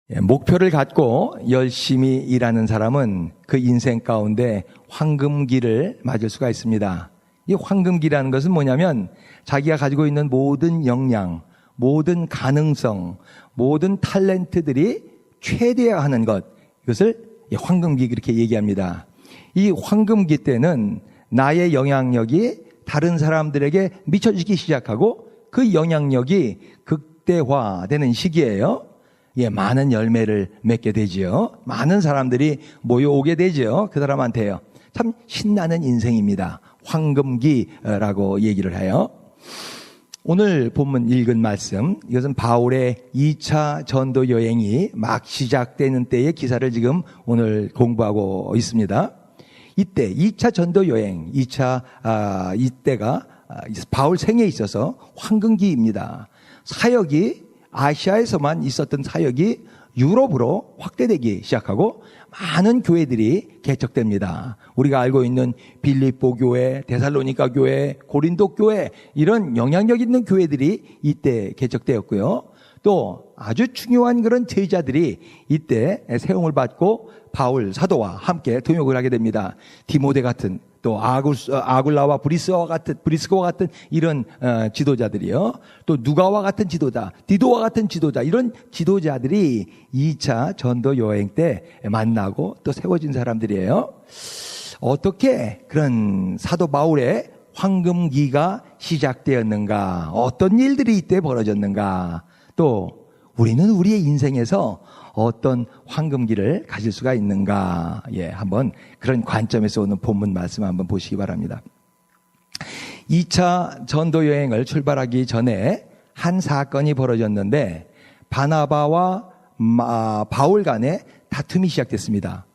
목표를 갖고 열심히 일하는 사람은 그 인생 가운데 황금기를 맞을 수가 있습니다. 이 황금기라는 것은 뭐냐면 자기가 가지고 있는 모든 역량, 모든 가능성, 모든 탤런트들이 최대화하는 것, 이것을 황금기 그렇게 얘기합니다. 이 황금기 때는 나의 영향력이 다른 사람들에게 미쳐지기 시작하고 그 영향력이 극대화되는 시기예요. 많은 열매를 맺게 되지요. 많은 사람들이 모여오게 되죠. 그 사람한테요. 참 신나는 인생입니다. 황금기라고 얘기를 해요. 오늘 본문 읽은 말씀, 이것은 바울의 2차 전도 여행이 막 시작되는 때의 기사를 지금 오늘 공부하고 있습니다. 이때 2차 전도 여행, 이때가 바울 생에 있어서 황금기입니다. 사역이 아시아에서만 있었던 사역이 유럽으로 확대되기 시작하고 많은 교회들이 개척됩니다. 우리가 알고 있는 빌립보 교회, 데살로니가 교회, 고린도 교회, 이런 영향력 있는 교회들이 이때 개척되었고요. 또 아주 중요한 그런 제자들이 이때 세움을 받고 바울 사도와 함께 동역을 하게 됩니다. 디모데 같은, 또 아굴라와 브리스거와 같은 이런 지도자들이요. 또 누가와 같은 지도자, 디도와 같은 지도자, 이런 지도자들이 2차 전도 여행 때 만나고 또 세워진 사람들이에요. 어떻게 그런 사도 바울의 황금기가 시작되었는가? 어떤 일들이 이때 벌어졌는가? 또 우리는 우리의 인생에서 어떤 황금기를 가질 수가 있는가? 한번 그런 관점에서 오는 본문 말씀 한번 보시기 바랍니다. 2차 전도 여행을 출발하기 전에 한 사건이 벌어졌는데 바나바와 바울 간에 다툼이 시작됐습니다.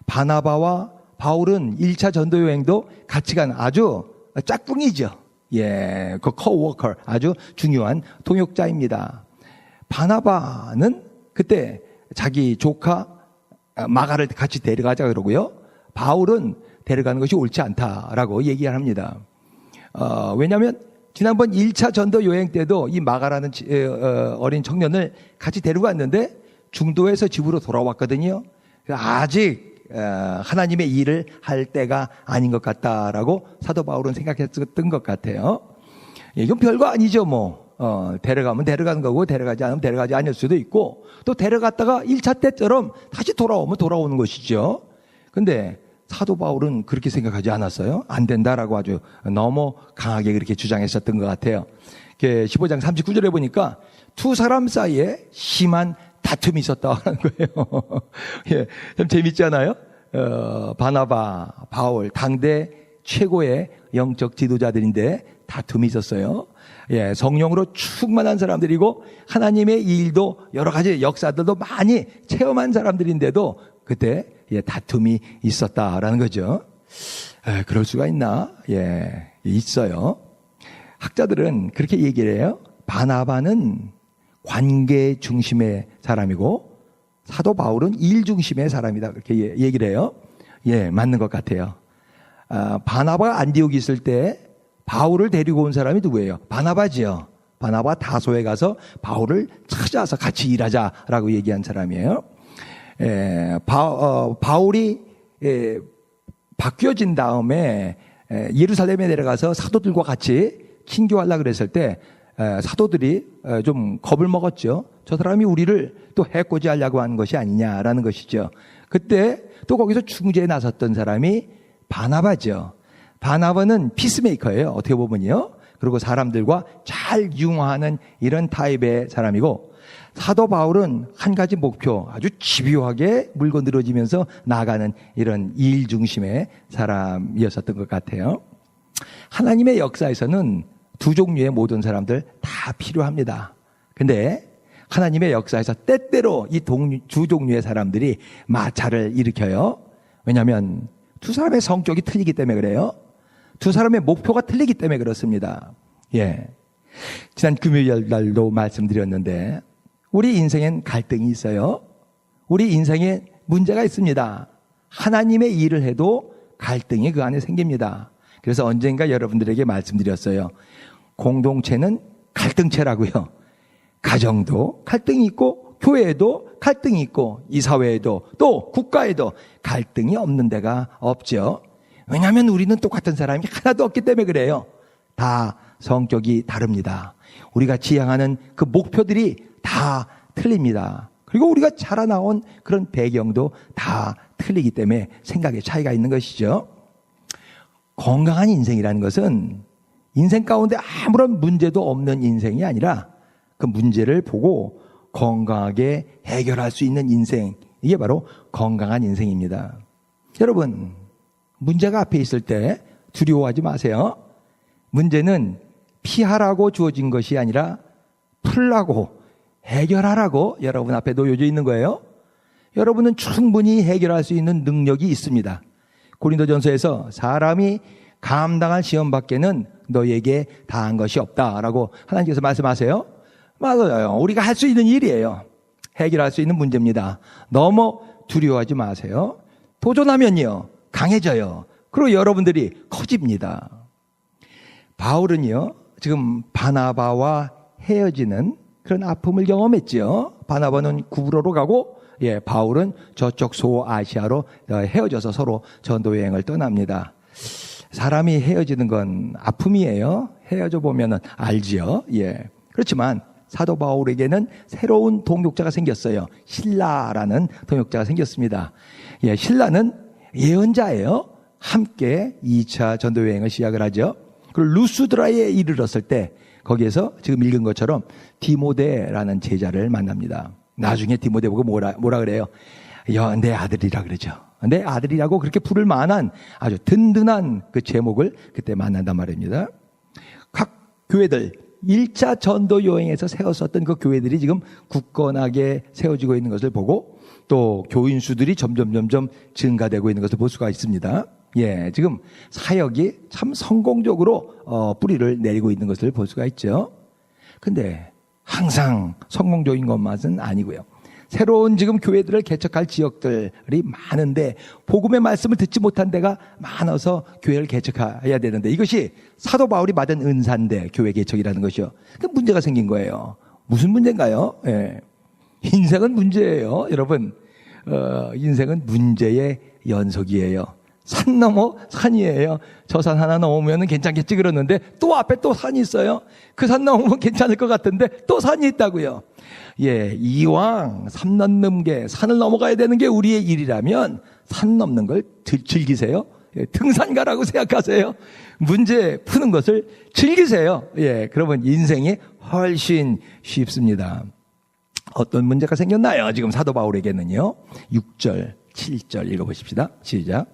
바나바와 바울은 1차 전도 여행도 같이 간 아주 짝꿍이죠. 그 코워커, 아주 중요한 동역자입니다. 바나바는 그때 자기 조카 마가를 같이 데려가자 그러고요. 바울은 데려가는 것이 옳지 않다라고 얘기를 합니다. 왜냐하면 지난번 1차 전도 여행 때도 이 마가라는 어린 청년을 같이 데려갔는데 중도에서 집으로 돌아왔거든요. 아직 하나님의 일을 할 때가 아닌 것 같다라고 사도 바울은 생각했던 것 같아요. 이건 별거 아니죠, 뭐. 데려가면 데려가는 거고 데려가지 않으면 데려가지 않을 수도 있고 또 데려갔다가 1차 때처럼 다시 돌아오면 돌아오는 것이죠. 근데 사도 바울은 그렇게 생각하지 않았어요. 안 된다라고 아주 너무 강하게 그렇게 주장했었던 것 같아요. 15장 39절에 보니까 두 사람 사이에 심한 다툼이 있었다는 거예요. 참 재밌잖아요. 바나바, 바울, 당대 최고의 영적 지도자들인데 다툼이 있었어요. 성령으로 충만한 사람들이고 하나님의 일도 여러 가지 역사들도 많이 체험한 사람들인데도 그때 다툼이 있었다라는 거죠. 그럴 수가 있나? 있어요. 학자들은 그렇게 얘기를 해요. 바나바는 관계 중심의 사람이고 사도 바울은 일 중심의 사람이다. 그렇게 얘기를 해요. 맞는 것 같아요. 바나바가 안디옥에 있을 때 바울을 데리고 온 사람이 누구예요? 바나바지요. 바나바 다소에 가서 바울을 찾아서 같이 일하자라고 얘기한 사람이에요. 바울이 바뀌어진 다음에 예루살렘에 내려가서 사도들과 같이 친교하려고 그랬을 때 사도들이 좀 겁을 먹었죠. 저 사람이 우리를 또 해코지하려고 하는 것이 아니냐라는 것이죠. 그때 또 거기서 중재에 나섰던 사람이 바나바죠. 바나바는 피스메이커예요. 어떻게 보면요. 그리고 사람들과 잘 융화하는 이런 타입의 사람이고 사도 바울은 한 가지 목표, 아주 집요하게 물고 늘어지면서 나아가는 이런 일 중심의 사람이었었던 것 같아요. 하나님의 역사에서는 두 종류의 모든 사람들 다 필요합니다. 근데 하나님의 역사에서 때때로 이 두 종류의 사람들이 마찰을 일으켜요. 왜냐하면 두 사람의 성격이 틀리기 때문에 그래요. 두 사람의 목표가 틀리기 때문에 그렇습니다. 지난 금요일 날도 말씀드렸는데 우리 인생엔 갈등이 있어요. 우리 인생에 문제가 있습니다. 하나님의 일을 해도 갈등이 그 안에 생깁니다. 그래서 언젠가 여러분들에게 말씀드렸어요. 공동체는 갈등체라고요. 가정도 갈등이 있고 교회에도 갈등이 있고 이 사회에도 또 국가에도 갈등이 없는 데가 없죠. 왜냐하면 우리는 똑같은 사람이 하나도 없기 때문에 그래요. 다 성격이 다릅니다. 우리가 지향하는 그 목표들이 다 틀립니다. 그리고 우리가 자라나온 그런 배경도 다 틀리기 때문에 생각의 차이가 있는 것이죠. 건강한 인생이라는 것은 인생 가운데 아무런 문제도 없는 인생이 아니라 그 문제를 보고 건강하게 해결할 수 있는 인생, 이게 바로 건강한 인생입니다. 여러분, 문제가 앞에 있을 때 두려워하지 마세요. 문제는 피하라고 주어진 것이 아니라 풀라고, 해결하라고 여러분 앞에 놓여져 있는 거예요. 여러분은 충분히 해결할 수 있는 능력이 있습니다. 고린도전서에서 사람이 감당할 시험 밖에는 너에게 다한 것이 없다라고 하나님께서 말씀하세요. 맞아요. 우리가 할 수 있는 일이에요. 해결할 수 있는 문제입니다. 너무 두려워하지 마세요. 도전하면요, 강해져요. 그리고 여러분들이 커집니다. 바울은요, 지금 바나바와 헤어지는 그런 아픔을 경험했죠. 바나바는 구브로로 가고, 바울은 저쪽 소아시아로 헤어져서 서로 전도 여행을 떠납니다. 사람이 헤어지는 건 아픔이에요. 헤어져 보면은 알지요. 그렇지만 사도 바울에게는 새로운 동역자가 생겼어요. 실라라는 동역자가 생겼습니다. 실라는 예언자예요. 함께 2차 전도 여행을 시작을 하죠. 그리고 루스드라에 이르렀을 때 거기에서 지금 읽은 것처럼 디모데라는 제자를 만납니다. 나중에 디모데 보고 뭐라 그래요? 내 아들이라 그러죠. 내 아들이라고 그렇게 부를 만한 아주 든든한 그 제목을 그때 만난단 말입니다. 각 교회들 1차 전도 여행에서 세웠었던 그 교회들이 지금 굳건하게 세워지고 있는 것을 보고 또 교인 수들이 점점 증가되고 있는 것을 볼 수가 있습니다. 지금 사역이 참 성공적으로 뿌리를 내리고 있는 것을 볼 수가 있죠. 근데 항상 성공적인 것만은 아니고요. 새로운 지금 교회들을 개척할 지역들이 많은데 복음의 말씀을 듣지 못한 데가 많아서 교회를 개척해야 되는데 이것이 사도 바울이 받은 은사인데 교회 개척이라는 것이요. 그 문제가 생긴 거예요. 무슨 문제인가요? 인생은 문제예요. 여러분, 인생은 문제의 연속이에요. 산 넘어 산이에요. 저 산 하나 넘으면 괜찮겠지 그러는데 또 앞에 또 산이 있어요. 그 산 넘으면 괜찮을 것 같은데 또 산이 있다고요. 이왕 산 넘는 게 산을 넘어가야 되는 게 우리의 일이라면 산 넘는 걸 즐기세요. 등산가라고 생각하세요. 문제 푸는 것을 즐기세요. 그러면 인생이 훨씬 쉽습니다. 어떤 문제가 생겼나요? 지금 사도 바울에게는요. 6절, 7절 읽어보십시다. 시작.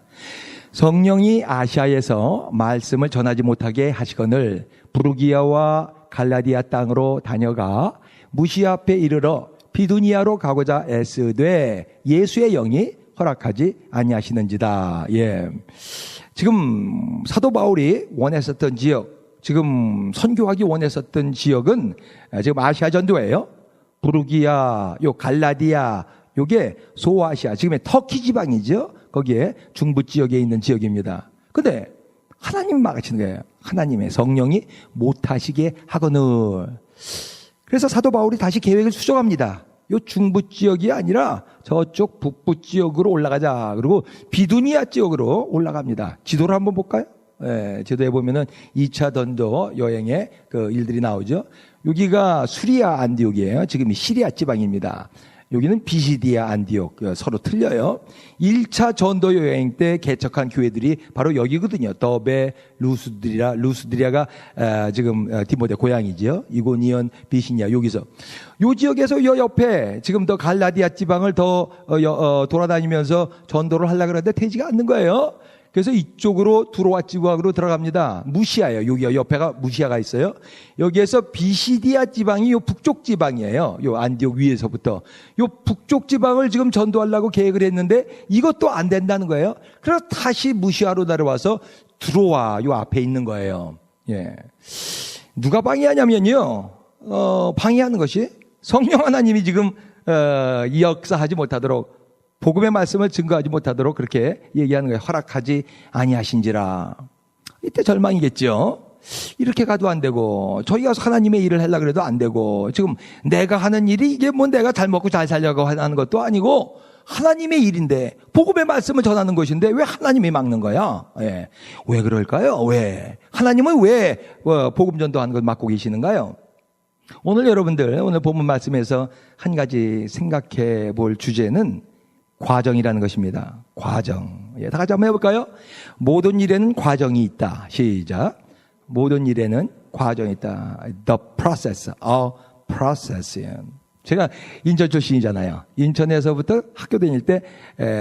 성령이 아시아에서 말씀을 전하지 못하게 하시거늘 부르기아와 갈라디아 땅으로 다녀가 무시아 앞에 이르러 비두니아로 가고자 애쓰되 예수의 영이 허락하지 아니하시는지다. 지금 사도 바울이 원했었던 지역, 지금 선교하기 원했었던 지역은 지금 아시아 전도예요. 부르기아, 요 갈라디아, 요게 소아시아, 지금의 터키 지방이죠. 거기에 중부 지역에 있는 지역입니다. 근데 하나님 막으시는 거예요. 하나님의 성령이 못하시게 하거늘. 그래서 사도 바울이 다시 계획을 수정합니다. 요 중부 지역이 아니라 저쪽 북부 지역으로 올라가자. 그리고 비두니아 지역으로 올라갑니다. 지도를 한번 볼까요? 지도에 보면은 2차 전도 여행의 그 일들이 나오죠. 여기가 수리아 안디옥이에요. 지금 시리아 지방입니다. 여기는 비시디아 안디옥, 서로 틀려요. 1차 전도 여행 때 개척한 교회들이 바로 여기거든요. 더베, 루스드리아가 지금 디모데 고향이죠. 이고니온, 비시니아 여기서. 요 지역에서 요 옆에 지금 더 갈라디아 지방을 더 돌아다니면서 전도를 하려고 하는데 되지가 않는 거예요. 그래서 이쪽으로 두로와 지구학으로 들어갑니다. 무시아예요. 여기가 옆에가 무시아가 있어요. 여기에서 비시디아 지방이 요 북쪽 지방이에요. 요 안디옥 위에서부터 요 북쪽 지방을 지금 전도하려고 계획을 했는데 이것도 안 된다는 거예요. 그래서 다시 무시아로 내려와서 두로와 요 앞에 있는 거예요. 누가 방해하냐면요. 방해하는 것이 성령 하나님이 지금 역사하지 못하도록 복음의 말씀을 증거하지 못하도록 그렇게 얘기하는 거예요. 허락하지 아니하신지라. 이때 절망이겠죠. 이렇게 가도 안 되고 저희가 하나님의 일을 하려고 해도 안 되고 지금 내가 하는 일이 이게 뭐 내가 잘 먹고 잘 살려고 하는 것도 아니고 하나님의 일인데 복음의 말씀을 전하는 것인데 왜 하나님이 막는 거야? 예. 왜 그럴까요? 왜? 하나님은 왜 복음 전도하는 걸 막고 계시는가요? 오늘 여러분들 오늘 본문 말씀에서 한 가지 생각해 볼 주제는 과정이라는 것입니다. 과정. 예, 다 같이 한번 해볼까요? 모든 일에는 과정이 있다. 시작. 모든 일에는 과정이 있다. The process. A process. 제가 인천 출신이잖아요. 인천에서부터 학교 다닐 때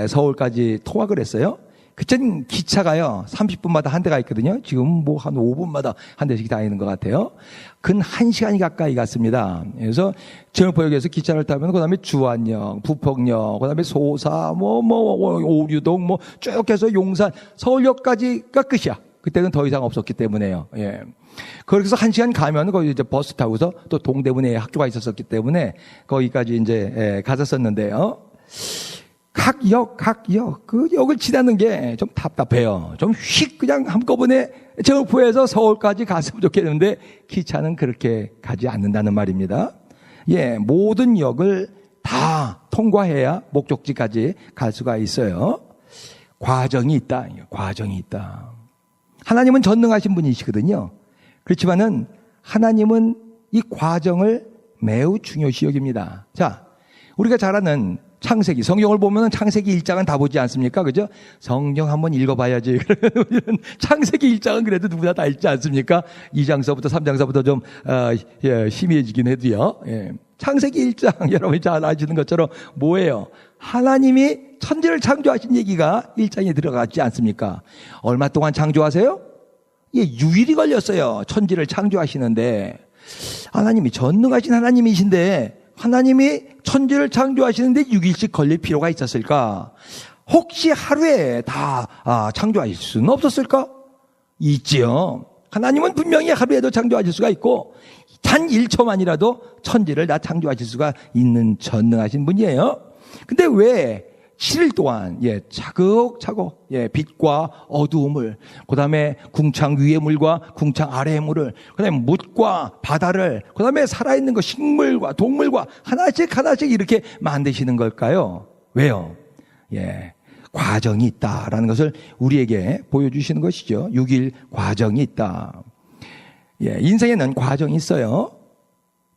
서울까지 통학을 했어요. 그땐 기차가요 30분마다 한 대가 있거든요. 지금 뭐 한 5분마다 한 대씩 다니는 것 같아요. 근 1시간이 가까이 갔습니다. 그래서 정포역에서 기차를 타면 그다음에 주안역, 부평역, 그다음에 소사, 오류동 쭉 해서 용산, 서울역까지가 끝이야. 그때는 더 이상 없었기 때문에요. 예. 그래서 1시간 가면 거기 이제 버스 타고서 또 동대문에 학교가 있었기 때문에 거기까지 이제 갔었었는데요. 각 역, 그 역을 지나는 게 좀 답답해요. 좀 휙 그냥 한꺼번에 정포에서 서울까지 갔으면 좋겠는데 기차는 그렇게 가지 않는다는 말입니다. 예, 모든 역을 다 통과해야 목적지까지 갈 수가 있어요. 과정이 있다. 과정이 있다. 하나님은 전능하신 분이시거든요. 그렇지만은 하나님은 이 과정을 매우 중요시 여깁니다. 자, 우리가 잘 아는 창세기, 성경을 보면 창세기 1장은 다 보지 않습니까? 그죠? 성경 한번 읽어봐야지. 그러면 창세기 1장은 그래도 누구나 다 읽지 않습니까? 2장서부터 3장서부터 좀 희미해지긴 해도요. 예. 창세기 1장 여러분이 잘 아시는 것처럼 뭐예요? 하나님이 천지를 창조하신 얘기가 1장에 들어가지 않습니까? 얼마 동안 창조하세요? 예, 6일이 걸렸어요. 천지를 창조하시는데 하나님이 전능하신 하나님이신데 하나님이 천지를 창조하시는데 6일씩 걸릴 필요가 있었을까? 혹시 하루에 다 창조하실 수는 없었을까? 있지요. 하나님은 분명히 하루에도 창조하실 수가 있고 단 1초만이라도 천지를 다 창조하실 수가 있는 전능하신 분이에요. 근데 왜 7일 동안 차곡차곡 빛과 어두움을, 그다음에 궁창 위의 물과 궁창 아래의 물을, 그다음에 묻과 바다를, 그다음에 살아있는 것 식물과 동물과 하나씩 이렇게 만드시는 걸까요? 왜요? 과정이 있다라는 것을 우리에게 보여주시는 것이죠. 6일 과정이 있다. 인생에는 과정이 있어요.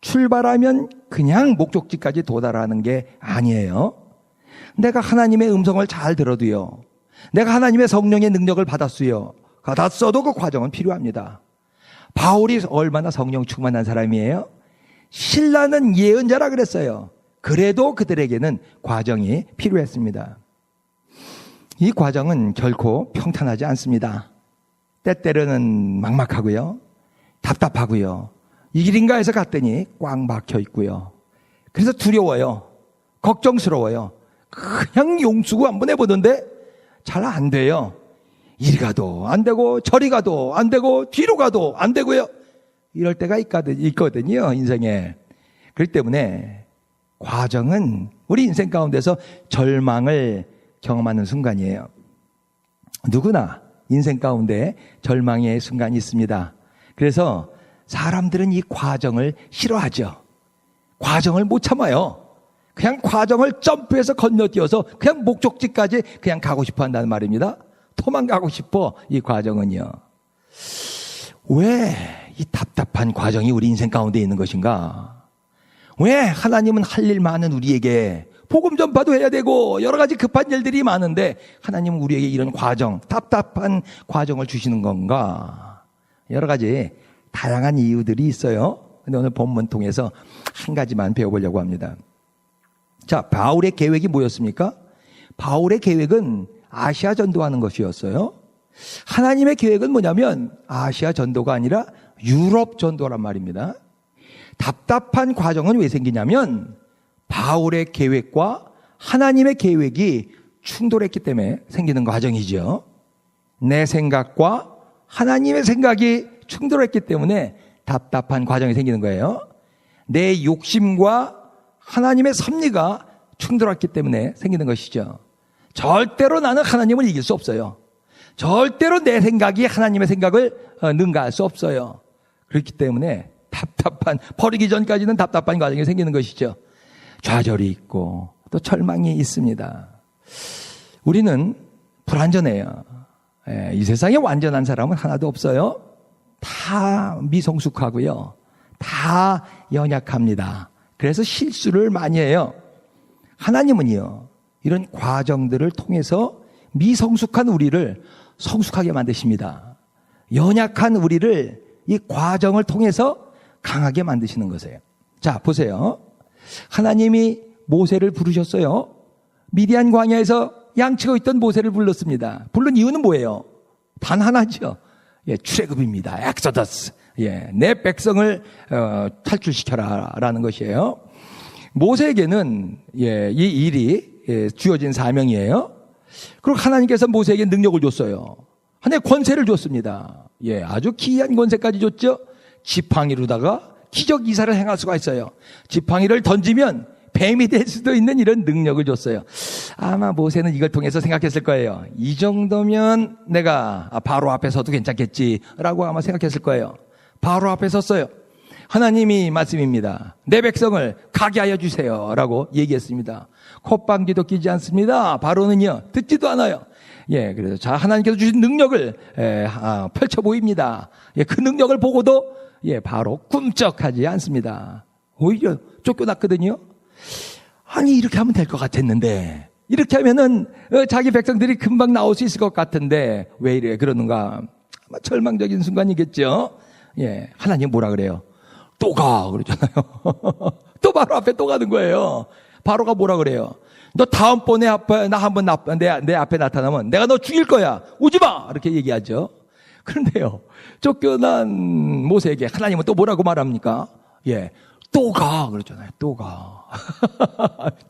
출발하면 그냥 목적지까지 도달하는 게 아니에요. 내가 하나님의 음성을 잘 들어도요, 내가 하나님의 성령의 능력을 받았어도 그 과정은 필요합니다. 바울이 얼마나 성령 충만한 사람이에요? 신라는 예언자라 그랬어요. 그래도 그들에게는 과정이 필요했습니다. 이 과정은 결코 평탄하지 않습니다. 때때로는 막막하고요, 답답하고요, 이 길인가 해서 갔더니 꽉 막혀 있고요. 그래서 두려워요. 걱정스러워요. 그냥 용수구 한번 해보던데 잘 안 돼요. 이리 가도 안 되고 저리 가도 안 되고 뒤로 가도 안 되고요. 이럴 때가 있거든요, 인생에. 그렇기 때문에 과정은 우리 인생 가운데서 절망을 경험하는 순간이에요. 누구나 인생 가운데 절망의 순간이 있습니다. 그래서 사람들은 이 과정을 싫어하죠. 과정을 못 참아요. 그냥 과정을 점프해서 건너뛰어서 그냥 목적지까지 그냥 가고 싶어 한다는 말입니다. 도망가고 싶어, 이 과정은요. 왜 이 답답한 과정이 우리 인생 가운데 있는 것인가? 왜 하나님은 할 일 많은 우리에게 복음 전파도 해야 되고 여러 가지 급한 일들이 많은데 하나님은 우리에게 이런 과정, 답답한 과정을 주시는 건가? 여러 가지 다양한 이유들이 있어요. 근데 오늘 본문 통해서 한 가지만 배워보려고 합니다. 자, 바울의 계획이 뭐였습니까? 바울의 계획은 아시아 전도하는 것이었어요. 하나님의 계획은 뭐냐면 아시아 전도가 아니라 유럽 전도란 말입니다. 답답한 과정은 왜 생기냐면 바울의 계획과 하나님의 계획이 충돌했기 때문에 생기는 과정이죠. 내 생각과 하나님의 생각이 충돌했기 때문에 답답한 과정이 생기는 거예요. 내 욕심과 하나님의 섭리가 충돌했기 때문에 생기는 것이죠. 절대로 나는 하나님을 이길 수 없어요. 절대로 내 생각이 하나님의 생각을 능가할 수 없어요. 그렇기 때문에 버리기 전까지는 답답한 과정이 생기는 것이죠. 좌절이 있고 또 절망이 있습니다. 우리는 불완전해요. 이 세상에 완전한 사람은 하나도 없어요. 다 미성숙하고요. 다 연약합니다. 그래서 실수를 많이 해요. 하나님은요, 이런 과정들을 통해서 미성숙한 우리를 성숙하게 만드십니다. 연약한 우리를 이 과정을 통해서 강하게 만드시는 것이에요. 자, 보세요. 하나님이 모세를 부르셨어요. 미디안 광야에서 양치고 있던 모세를 불렀습니다. 부른 이유는 뭐예요? 단 하나죠. 출애굽입니다. 엑소더스. 내 백성을 탈출시켜라 라는 것이에요. 모세에게는 이 일이 주어진 사명이에요. 그리고 하나님께서 모세에게 능력을 줬어요. 하나님의 권세를 줬습니다. 아주 기이한 권세까지 줬죠. 지팡이로다가 기적 이사를 행할 수가 있어요. 지팡이를 던지면 뱀이 될 수도 있는 이런 능력을 줬어요. 아마 모세는 이걸 통해서 생각했을 거예요. 이 정도면 내가 바로 앞에 서도 괜찮겠지라고 아마 생각했을 거예요. 바로 앞에 섰어요. 하나님이 말씀입니다. 내 백성을 가게 하여 주세요 라고 얘기했습니다. 콧방귀도 끼지 않습니다. 바로는요, 듣지도 않아요. 그래서 자, 하나님께서 주신 능력을 펼쳐 보입니다. 그 능력을 보고도 바로 꿈쩍하지 않습니다. 오히려 쫓겨났거든요. 아니, 이렇게 하면 될 것 같았는데, 이렇게 하면은 자기 백성들이 금방 나올 수 있을 것 같은데 왜 이래 그러는가? 아마 절망적인 순간이겠죠. 하나님 뭐라 그래요? 또 가 그러잖아요. 또 바로 앞에 또 가는 거예요. 바로가 뭐라 그래요? 너 다음번에 나 한번 내 앞에 나타나면 내가 너 죽일 거야. 오지 마. 이렇게 얘기하죠. 그런데요, 쫓겨난 모세에게 하나님은 또 뭐라고 말합니까? 또 가 그러잖아요. 또 가.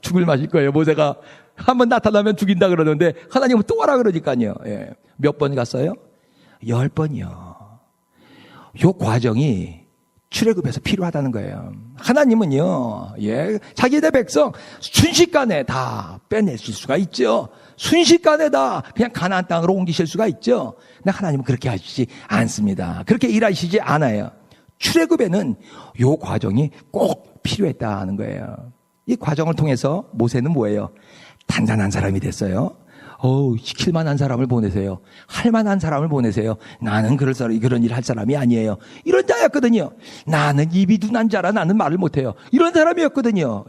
죽을 맛일 거예요. 모세가 한번 나타나면 죽인다 그러는데 하나님은 또 와라 그러니까요. 몇 번 갔어요? 10번이요. 요 과정이 출애굽에서 필요하다는 거예요. 하나님은요, 자기네 백성 순식간에 다 빼내실 수가 있죠. 순식간에 다 그냥 가나안 땅으로 옮기실 수가 있죠. 근데 하나님은 그렇게 하시지 않습니다. 그렇게 일하시지 않아요. 출애굽에는 요 과정이 꼭 필요했다는 거예요. 이 과정을 통해서 모세는 뭐예요? 단단한 사람이 됐어요. 시킬 만한 사람을 보내세요. 할 만한 사람을 보내세요. 나는 그런 일 할 사람이 아니에요. 이런 자였거든요. 나는 입이 둔한 자라 나는 말을 못해요. 이런 사람이었거든요.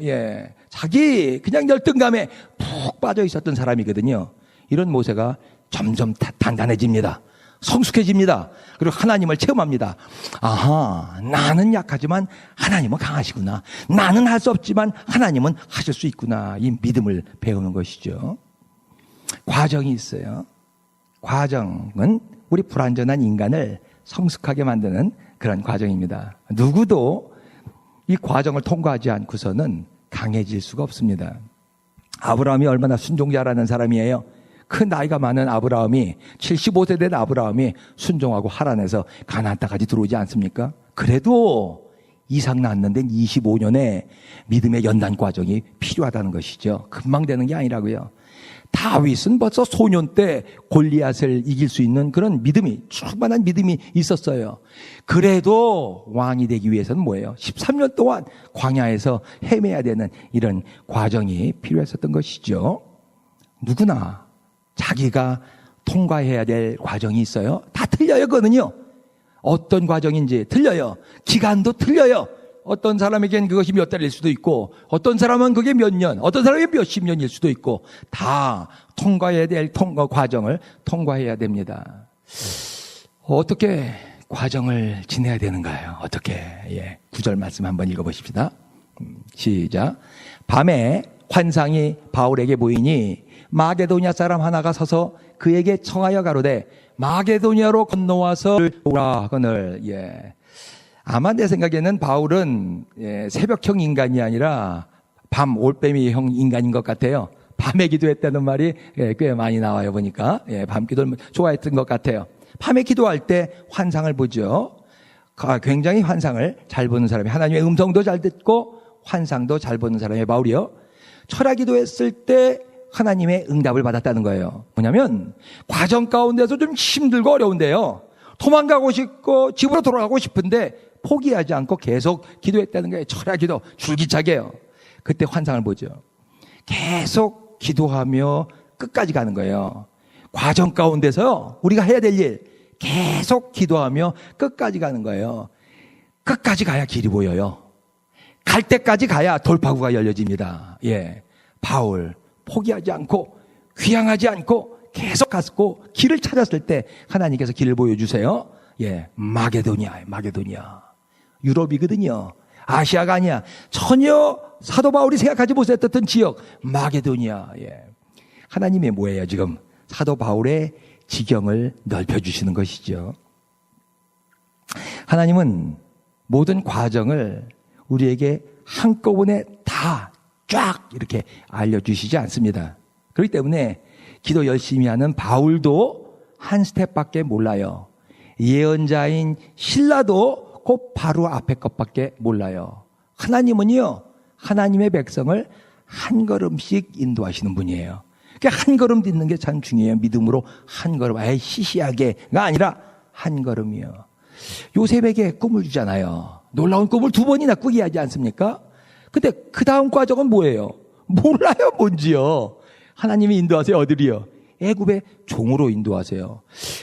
자기 그냥 열등감에 푹 빠져 있었던 사람이거든요. 이런 모세가 점점 단단해집니다. 성숙해집니다. 그리고 하나님을 체험합니다. 아하, 나는 약하지만 하나님은 강하시구나. 나는 할 수 없지만 하나님은 하실 수 있구나. 이 믿음을 배우는 것이죠. 과정이 있어요. 과정은 우리 불완전한 인간을 성숙하게 만드는 그런 과정입니다. 누구도 이 과정을 통과하지 않고서는 강해질 수가 없습니다. 아브라함이 얼마나 순종자라는 사람이에요. 큰 나이가 많은 아브라함이 75세 된 아브라함이 순종하고 하란에서 가나안 땅까지 들어오지 않습니까? 그래도 이삭 낳는 데는 25년의 믿음의 연단 과정이 필요하다는 것이죠. 금방 되는 게 아니라고요. 다윗은 벌써 소년 때 골리앗을 이길 수 있는 그런 믿음이, 충만한 믿음이 있었어요. 그래도 왕이 되기 위해서는 뭐예요? 13년 동안 광야에서 헤매야 되는 이런 과정이 필요했었던 것이죠. 누구나 자기가 통과해야 될 과정이 있어요. 다 틀려요, 그거는요. 어떤 과정인지 틀려요. 기간도 틀려요. 어떤 사람에겐 그것이 몇 달일 수도 있고, 어떤 사람은 그게 몇 년, 어떤 사람은 몇십 년일 수도 있고, 다 통과해야 될 과정을 통과해야 됩니다. 어떻게 과정을 지내야 되는가요? 어떻게? 9절 말씀 한번 읽어보십시다. 시작. 밤에 환상이 바울에게 보이니 마게도냐 사람 하나가 서서 그에게 청하여 가로되 마게도냐로 건너와서 오라 하거늘. 아마 내 생각에는 바울은 새벽형 인간이 아니라 밤 올빼미형 인간인 것 같아요. 밤에 기도했다는 말이 꽤 많이 나와요, 보니까. 밤 기도를 좋아했던 것 같아요. 밤에 기도할 때 환상을 보죠. 굉장히 환상을 잘 보는 사람이, 하나님의 음성도 잘 듣고 환상도 잘 보는 사람이 바울이요. 철야 기도했을 때 하나님의 응답을 받았다는 거예요. 뭐냐면 과정 가운데서 좀 힘들고 어려운데요. 도망가고 싶고 집으로 돌아가고 싶은데 포기하지 않고 계속 기도했다는 거예요. 철야 기도, 줄기차게요. 그때 환상을 보죠. 계속 기도하며 끝까지 가는 거예요. 과정 가운데서 우리가 해야 될 일 계속 기도하며 끝까지 가는 거예요. 끝까지 가야 길이 보여요. 갈 때까지 가야 돌파구가 열려집니다. 예, 바울 포기하지 않고 귀향하지 않고 계속 갔고 길을 찾았을 때 하나님께서 길을 보여주세요. 예, 마게도니아. 유럽이거든요. 아시아가 아니야. 전혀 사도 바울이 생각하지 못했던 지역 마게도니아. 예. 하나님의 뭐예요 지금? 사도 바울의 지경을 넓혀주시는 것이죠. 하나님은 모든 과정을 우리에게 한꺼번에 다 쫙 이렇게 알려주시지 않습니다. 그렇기 때문에 기도 열심히 하는 바울도 한 스텝밖에 몰라요. 예언자인 실라도 곧 바로 앞에 것밖에 몰라요. 하나님은요, 하나님의 백성을 한 걸음씩 인도하시는 분이에요. 한 걸음 딛는 게 참 중요해요. 믿음으로 한 걸음, 시시하게가 아니라 한 걸음이요. 요셉에게 꿈을 주잖아요. 놀라운 꿈을 2번이나 꾸게 하지 않습니까? 근데 그 다음 과정은 뭐예요? 몰라요, 뭔지요. 하나님이 인도하세요. 어디로요? 애굽의 종으로 인도하세요.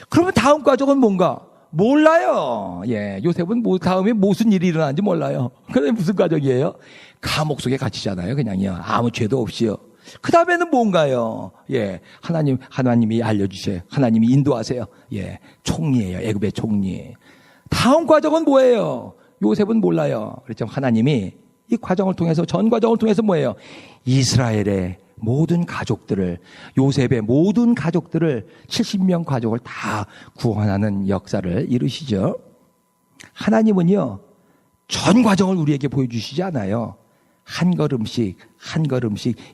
그러면 다음 과정은 뭔가? 몰라요. 예, 요셉은 다음에 무슨 일이 일어나는지 몰라요. 그게 무슨 과정이에요? 감옥 속에 갇히잖아요. 그냥요. 아무 죄도 없이요. 그 다음에는 뭔가요? 예, 하나님이 알려주세요. 하나님이 인도하세요. 예, 총리예요. 애굽의 총리. 다음 과정은 뭐예요? 요셉은 몰라요. 그렇지만 하나님이 이 과정을 통해서, 전 과정을 통해서 뭐예요? 이스라엘의 모든 가족들을, 요셉의 모든 가족들을, 70명 가족을 다 구원하는 역사를 이루시죠. 하나님은요, 전 과정을 우리에게 보여주시지 않아요. 한 걸음씩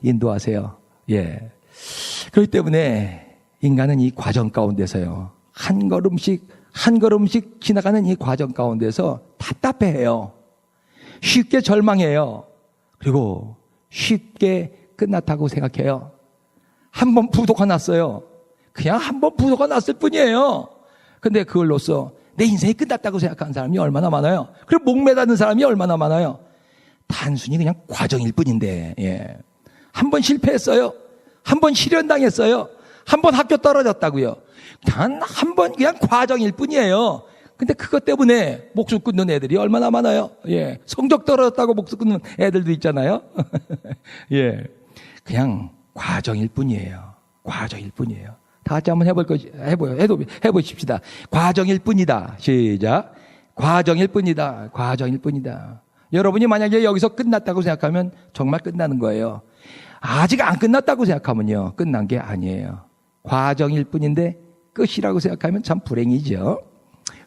인도하세요. 예. 그렇기 때문에 인간은 이 과정 가운데서요, 한 걸음씩 지나가는 이 과정 가운데서 답답해해요. 쉽게 절망해요. 그리고 쉽게 끝났다고 생각해요. 한 번 부도가 났어요. 그냥 한 번 부도가 났을 뿐이에요. 근데 그걸로써 내 인생이 끝났다고 생각하는 사람이 얼마나 많아요. 그리고 목매다는 사람이 얼마나 많아요. 단순히 그냥 과정일 뿐인데, 예. 한 번 실패했어요. 한 번 실현당했어요. 한 번 학교 떨어졌다고요. 단 한 번 그냥 과정일 뿐이에요. 근데 그것 때문에 목숨 끊는 애들이 얼마나 많아요. 예. 성적 떨어졌다고 목숨 끊는 애들도 있잖아요. 예. 그냥 과정일 뿐이에요. 과정일 뿐이에요. 다 같이 한번 해보십시다. 과정일 뿐이다. 시작. 과정일 뿐이다. 과정일 뿐이다. 여러분이 만약에 여기서 끝났다고 생각하면 정말 끝나는 거예요. 아직 안 끝났다고 생각하면요, 끝난 게 아니에요. 과정일 뿐인데 끝이라고 생각하면 참 불행이죠.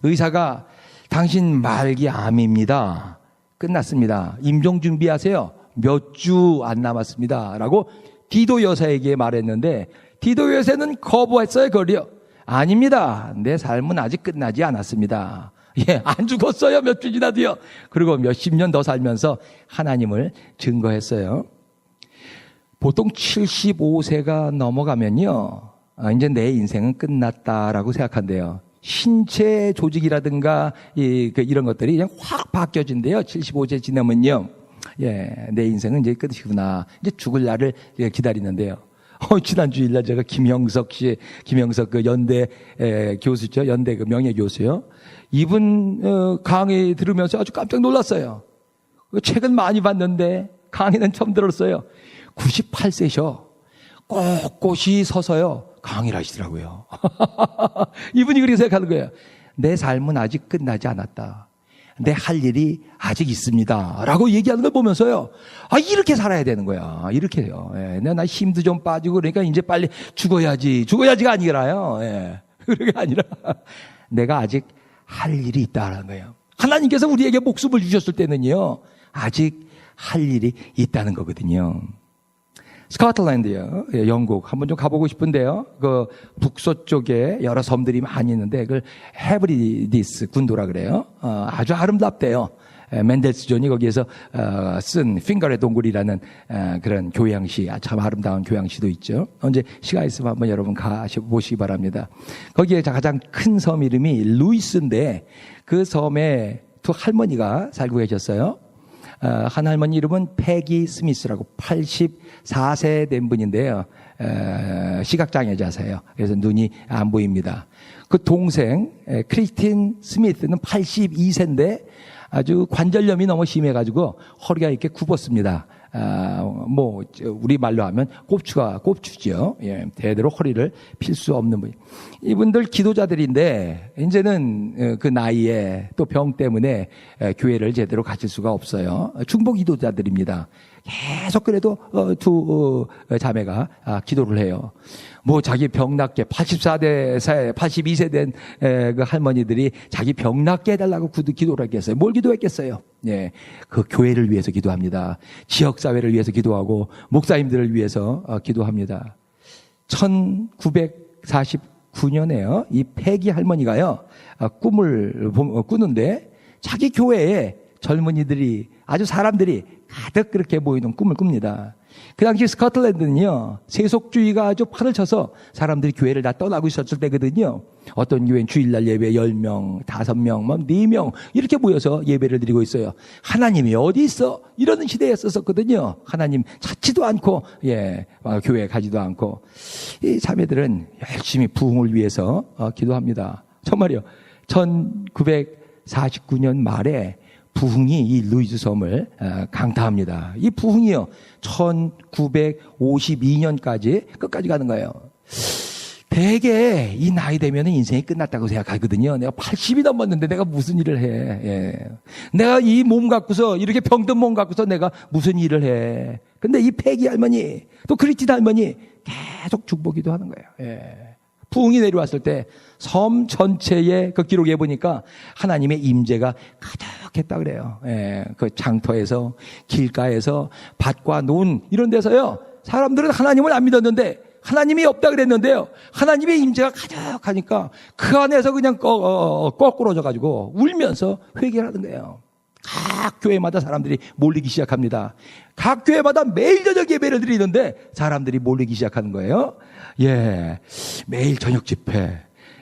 의사가 당신 말기 암입니다. 끝났습니다. 임종 준비하세요. 몇 주 안 남았습니다. 라고 디도 여사에게 말했는데 디도 여사는 거부했어요. 그걸요. 아닙니다. 내 삶은 아직 끝나지 않았습니다. 예, 안 죽었어요. 몇 주 지나도요. 그리고 몇십 년 더 살면서 하나님을 증거했어요. 보통 75세가 넘어가면요, 이제 내 인생은 끝났다라고 생각한대요. 신체 조직이라든가 이런 것들이 그냥 확 바뀌어진대요. 75세 지나면요, 예, 내 인생은 이제 끝이구나. 이제 죽을 날을 기다리는데요. 지난 주일날 제가 김영석 그 연대 교수죠. 연대 그 명예 교수요. 이분 강의 들으면서 아주 깜짝 놀랐어요. 책은 많이 봤는데 강의는 처음 들었어요. 98세셔. 꼿꼿이 서서요, 강의를 하시더라고요. 이분이 그렇게 생각하는 거예요. 내 삶은 아직 끝나지 않았다. 내 할 일이 아직 있습니다. 라고 얘기하는 걸 보면서요, 이렇게 살아야 되는 거야. 이렇게요. 예, 나 힘도 좀 빠지고 그러니까 이제 빨리 죽어야지가 아니라요. 예, 그게 아니라 내가 아직 할 일이 있다라는 거예요. 하나님께서 우리에게 목숨을 주셨을 때는요, 아직 할 일이 있다는 거거든요. 스코틀랜드요, 영국 한번 좀 가보고 싶은데요. 그 북서쪽에 여러 섬들이 많이 있는데 그걸 헤브리디스 군도라 그래요. 아주 아름답대요. 맨델스존이 거기에서 쓴 핑거의 동굴이라는 그런 교양시, 참 아름다운 교양시도 있죠. 언제 시간 있으면 한번 여러분 가보시기 바랍니다. 거기에 가장 큰 섬 이름이 루이스인데 그 섬에 두 할머니가 살고 계셨어요. 한 할머니 이름은 패기 스미스라고 84세 된 분인데요. 시각장애자세요. 그래서 눈이 안 보입니다. 그 동생 크리스틴 스미스는 82세인데 아주 관절염이 너무 심해가지고 허리가 이렇게 굽었습니다. 우리 말로 하면 꼽추죠. 예, 대대로 허리를 필 수 없는 분. 이분들 기도자들인데, 이제는 그 나이에 또 병 때문에 교회를 제대로 가질 수가 없어요. 중보 기도자들입니다. 계속 그래도 두 자매가 기도를 해요. 자기 병 낫게 82세 된 그 할머니들이 자기 병 낫게 해달라고 기도를 했겠어요. 뭘 기도했겠어요? 예, 그 교회를 위해서 기도합니다. 지역사회를 위해서 기도하고 목사님들을 위해서 기도합니다. 1949년에요. 이 패기 할머니가요, 꿈을 꾸는데 자기 교회에 젊은이들이 아주 사람들이 가득 그렇게 모이는 꿈을 꿉니다. 그 당시 스코틀랜드는요, 세속주의가 아주 판을 쳐서 사람들이 교회를 다 떠나고 있었을 때거든요. 어떤 교회는 주일날 예배 10명, 5명, 4명 이렇게 모여서 예배를 드리고 있어요. 하나님이 어디 있어? 이러는 시대였었거든요. 하나님 찾지도 않고, 교회에 가지도 않고. 이 자매들은 열심히 부흥을 위해서 기도합니다. 정말요. 1949년 말에 부흥이 이 루이즈 섬을 강타합니다. 이 부흥이요, 1952년까지 끝까지 가는 거예요. 대개 이 나이 되면 인생이 끝났다고 생각하거든요. 내가 80이 넘었는데 내가 무슨 일을 해. 예. 내가 이 몸 갖고서, 이렇게 병든 몸 갖고서 내가 무슨 일을 해. 근데 이 패기 할머니, 또 크리스틴 할머니 계속 중보기도 하는 거예요. 예. 부흥이 내려왔을 때 섬 전체의 그 기록에 보니까 하나님의 임재가 가득했다 그래요. 예, 그 장터에서, 길가에서, 밭과 논 이런 데서요, 사람들은 하나님을 안 믿었는데 하나님이 없다 그랬는데요, 하나님의 임재가 가득하니까 그 안에서 그냥 거꾸러져 가지고 울면서 회개를 하는 거예요. 각 교회마다 사람들이 몰리기 시작합니다. 각 교회마다 매일 저녁 예배를 드리는데 사람들이 몰리기 시작하는 거예요. 예, 매일 저녁 집회.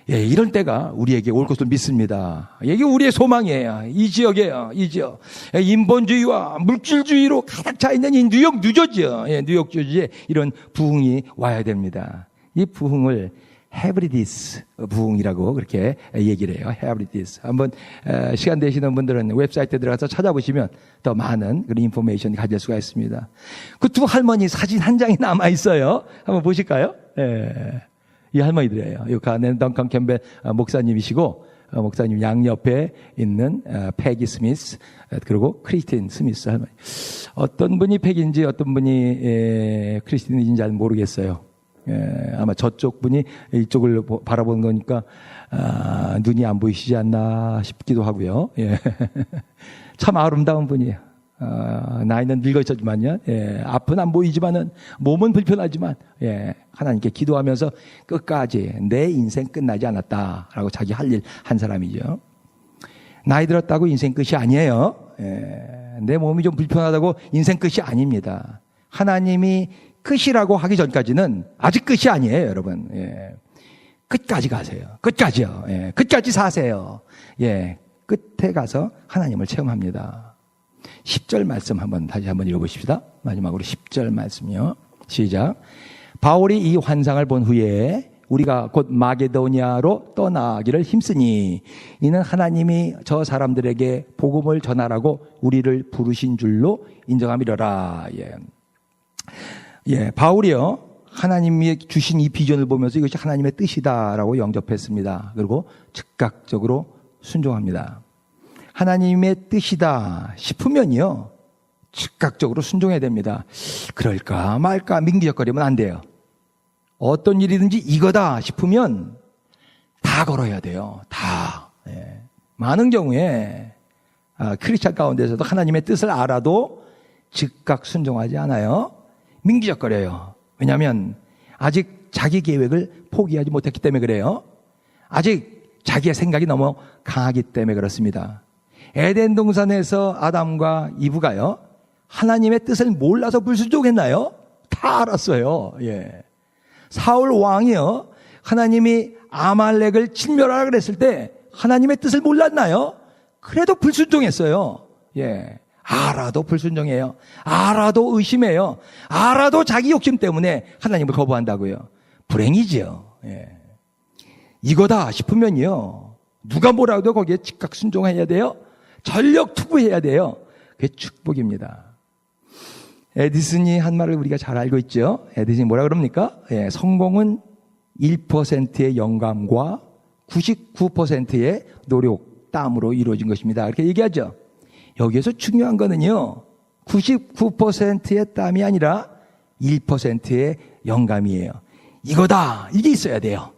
예, 이런 때가 우리에게 올 것을 믿습니다. 이게 우리의 소망이에요. 이 지역이에요. 이 지역. 인본주의와 물질주의로 가득 차 있는 이 뉴욕주지요. 예, 뉴욕주지에 이런 부흥이 와야 됩니다. 이 부흥을 헤브리디스 부흥이라고 그렇게 얘기를 해요. 헤브리디스. 한번 시간 되시는 분들은 웹사이트에 들어가서 찾아보시면 더 많은 그런 인포메이션 가질 수가 있습니다. 그 두 할머니 사진 한 장이 남아 있어요. 한번 보실까요? 예. 이 할머니들이에요. 이 가는 덩컨 캠벨 목사님이시고, 목사님 양옆에 있는 패기 스미스, 그리고 크리스틴 스미스 할머니. 어떤 분이 패기인지 어떤 분이 크리스틴인지 잘 모르겠어요. 아마 저쪽 분이 이쪽을 바라보는 거니까 눈이 안 보이시지 않나 싶기도 하고요. 예. 참 아름다운 분이에요. 나이는 늙어졌지만요. 예, 앞은 안 보이지만은 몸은 불편하지만, 예, 하나님께 기도하면서 끝까지 내 인생 끝나지 않았다라고 자기 할 일 한 사람이죠. 나이 들었다고 인생 끝이 아니에요. 예, 내 몸이 좀 불편하다고 인생 끝이 아닙니다. 하나님이 끝이라고 하기 전까지는 아직 끝이 아니에요, 여러분. 예, 끝까지 가세요. 끝까지요. 예, 끝까지 사세요. 예, 끝에 가서 하나님을 체험합니다. 10절 말씀 다시 한번 읽어보십시다. 마지막으로 10절 말씀이요. 시작. 바울이 이 환상을 본 후에 우리가 곧 마게도니아로 떠나기를 힘쓰니 이는 하나님이 저 사람들에게 복음을 전하라고 우리를 부르신 줄로 인정함이로라. 예, 바울이요, 하나님이 주신 이 비전을 보면서 이것이 하나님의 뜻이다라고 영접했습니다. 그리고 즉각적으로 순종합니다. 하나님의 뜻이다 싶으면요, 즉각적으로 순종해야 됩니다. 그럴까 말까 민기적거리면 안 돼요. 어떤 일이든지 이거다 싶으면 다 걸어야 돼요. 다. 예. 많은 경우에 크리스찬 가운데서도 하나님의 뜻을 알아도 즉각 순종하지 않아요. 민기적거려요. 왜냐하면 아직 자기 계획을 포기하지 못했기 때문에 그래요. 아직 자기의 생각이 너무 강하기 때문에 그렇습니다. 에덴 동산에서 아담과 이브가요, 하나님의 뜻을 몰라서 불순종했나요? 다 알았어요. 예. 사울 왕이요, 하나님이 아말렉을 진멸하라 그랬을 때 하나님의 뜻을 몰랐나요? 그래도 불순종했어요. 예. 알아도 불순종해요. 알아도 의심해요. 알아도 자기 욕심 때문에 하나님을 거부한다고요. 불행이지요. 예. 이거다 싶으면요, 누가 뭐라도 거기에 즉각 순종해야 돼요. 전력 투구해야 돼요. 그게 축복입니다. 에디슨이 한 말을 우리가 잘 알고 있죠. 에디슨이 뭐라 그럽니까? 예, 성공은 1%의 영감과 99%의 노력, 땀으로 이루어진 것입니다. 그렇게 얘기하죠. 여기에서 중요한 거는요, 99%의 땀이 아니라 1%의 영감이에요. 이거다, 이게 있어야 돼요.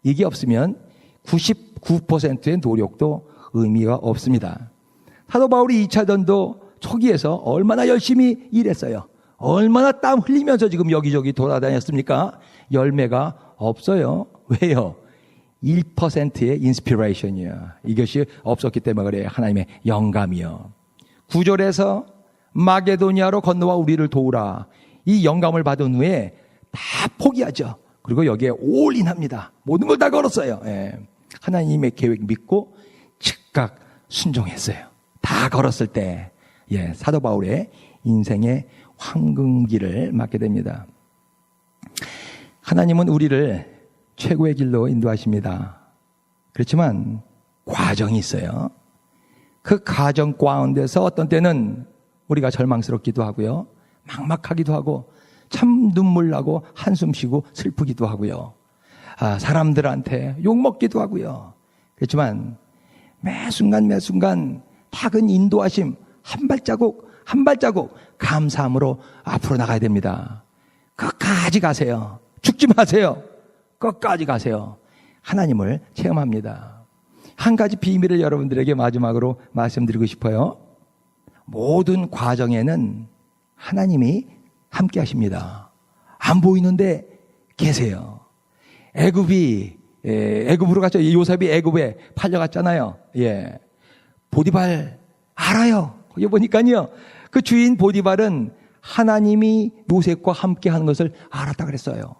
이게 없으면 99%의 노력도 의미가 없습니다. 사도 바울이 2차 전도 초기에서 얼마나 열심히 일했어요. 얼마나 땀 흘리면서 지금 여기저기 돌아다녔습니까? 열매가 없어요. 왜요? 1%의 인스피레이션이요. 이것이 없었기 때문에 그래요. 하나님의 영감이요. 9절에서 마게도니아로 건너와 우리를 도우라. 이 영감을 받은 후에 다 포기하죠. 그리고 여기에 올인합니다. 모든 걸 다 걸었어요. 예. 하나님의 계획 믿고 즉각 순종했어요. 다 걸었을 때, 예, 사도 바울의 인생의 황금길을 맞게 됩니다. 하나님은 우리를 최고의 길로 인도하십니다. 그렇지만 과정이 있어요. 그 과정 가운데서 어떤 때는 우리가 절망스럽기도 하고요, 막막하기도 하고, 참 눈물 나고 한숨 쉬고 슬프기도 하고요. 사람들한테 욕먹기도 하고요. 그렇지만 매 순간 작은 인도하심 한 발자국 한 발자국 감사함으로 앞으로 나가야 됩니다. 끝까지 가세요. 죽지 마세요. 끝까지 가세요. 하나님을 체험합니다. 한 가지 비밀을 여러분들에게 마지막으로 말씀드리고 싶어요. 모든 과정에는 하나님이 함께 하십니다. 안 보이는데 계세요. 애굽으로 갔죠. 요셉이 애굽에 팔려갔잖아요. 예. 보디발 알아요. 거기 보니까요, 그 주인 보디발은 하나님이 요셉과 함께 하는 것을 알았다 그랬어요.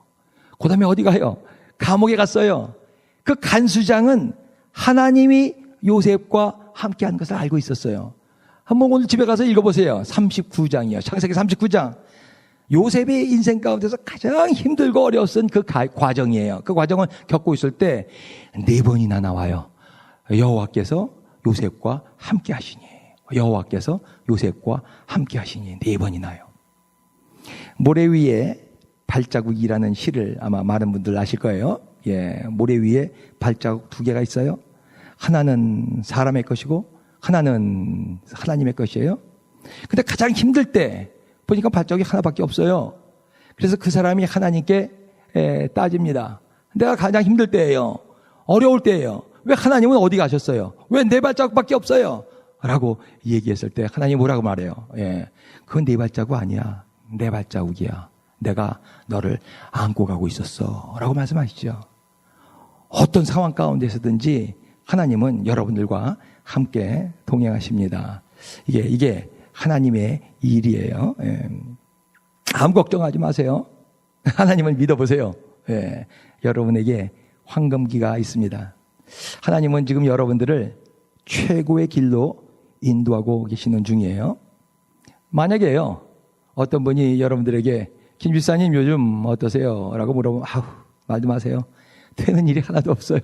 그 다음에 어디 가요? 감옥에 갔어요. 그 간수장은 하나님이 요셉과 함께 하는 것을 알고 있었어요. 한번 오늘 집에 가서 읽어보세요. 39장이요. 창세기 39장. 요셉의 인생 가운데서 가장 힘들고 어려웠던 그 과정이에요. 그 과정을 겪고 있을 때 4번이나 나와요. 여호와께서 요셉과 함께 하시니, 여호와께서 요셉과 함께 하시니, 4번이나요. 모래 위에 발자국이라는 시를 아마 많은 분들 아실 거예요. 예, 모래 위에 발자국 2개가 있어요. 하나는 사람의 것이고 하나는 하나님의 것이에요. 근데 가장 힘들 때 보니까 발자국이 하나밖에 없어요. 그래서 그 사람이 하나님께 따집니다. 내가 가장 힘들 때예요. 어려울 때예요. 왜 하나님은 어디 가셨어요? 왜 내 발자국밖에 없어요? 라고 얘기했을 때 하나님이 뭐라고 말해요? 예, 그건 네 발자국 아니야. 내 발자국이야. 내가 너를 안고 가고 있었어. 라고 말씀하시죠. 어떤 상황 가운데서든지 하나님은 여러분들과 함께 동행하십니다. 이게 하나님의 일이에요. 예. 아무 걱정하지 마세요. 하나님을 믿어보세요. 예. 여러분에게 황금기가 있습니다. 하나님은 지금 여러분들을 최고의 길로 인도하고 계시는 중이에요. 만약에요, 어떤 분이 여러분들에게 김 집사님 요즘 어떠세요? 라고 물어보면 말도 마세요. 되는 일이 하나도 없어요.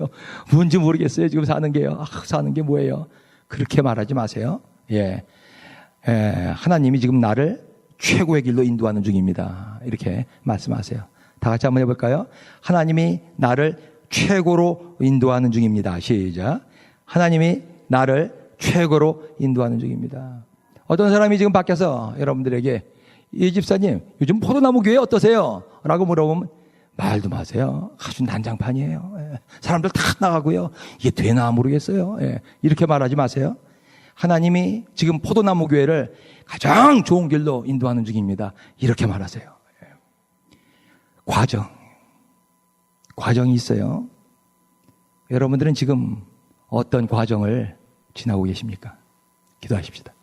뭔지 모르겠어요. 지금 사는 게요. 사는 게 뭐예요? 그렇게 말하지 마세요. 예. 하나님이 지금 나를 최고의 길로 인도하는 중입니다. 이렇게 말씀하세요. 다 같이 한번 해볼까요? 하나님이 나를 최고로 인도하는 중입니다. 시작. 하나님이 나를 최고로 인도하는 중입니다. 어떤 사람이 지금 밖에서 여러분들에게 이 집사님 요즘 포도나무 교회 어떠세요? 라고 물어보면 말도 마세요. 아주 난장판이에요. 사람들 다 나가고요. 이게 되나 모르겠어요. 이렇게 말하지 마세요. 하나님이 지금 포도나무 교회를 가장 좋은 길로 인도하는 중입니다. 이렇게 말하세요. 과정이 있어요. 여러분들은 지금 어떤 과정을 지나고 계십니까? 기도하십시다.